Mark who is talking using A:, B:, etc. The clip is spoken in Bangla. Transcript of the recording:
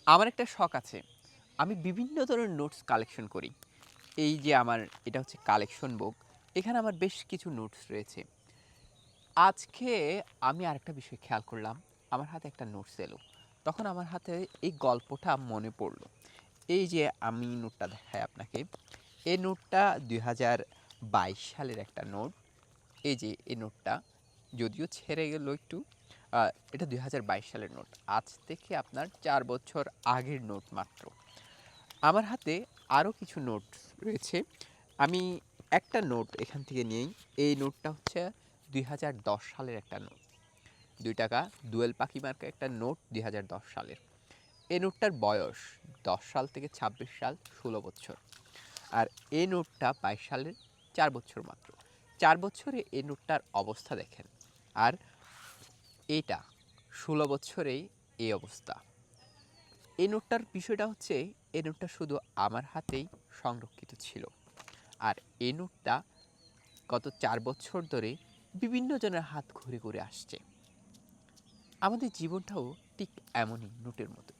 A: আমার একটা শখ আছে। আমি বিভিন্ন ধরনের নোটস কালেকশন করি। এই যে আমার এটা হচ্ছে কালেকশন বুক। এখানে আমার বেশ কিছু নোটস রয়েছে। আজকে আমি আরেকটা বিষয় খেয়াল করলাম। আমার হাতে একটা নোটস এলো। তখন আমার হাতে এই গল্পটা মনে পড়ল। এই যে আমি নোটটা দেখাই আপনাকে। এই নোটটা ২০২২ সালের একটা নোট। এই যে এই নোটটা যদিও ছেড়ে গেল একটু। আ এটা ২০২২ সালের নোট। আজ থেকে আপনার ৪ বছর আগের নোট মাত্র। আমার হাতে আরও কিছু নোটস রয়েছে। আমি একটা নোট এখান থেকে নিয়েই এই নোটটা হচ্ছে ২০১০ সালের একটা নোট। ৳২ দোয়েল পাখি মার্কা একটা নোট ২০১০ সালের। এই নোটটার বয়স ১০ সাল থেকে ২৬ সাল ১৬ বছর। আর এই নোটটা ২২ সালের ৪ বছর মাত্র। ৪ বছরে এই নোটটার অবস্থা দেখেন। আর এইটা ১৬ বছরেই এই অবস্থা। এই নোটটার বিষয়টা হচ্ছে এই নোটটা শুধু আমার হাতেই সংরক্ষিত ছিল। আর এই নোটটা গত ৪ বছর ধরে বিভিন্ন জনের হাত ঘুরে, ঘুরে আসছে। আমাদের জীবনটাও ঠিক এমনই নোটের মতো।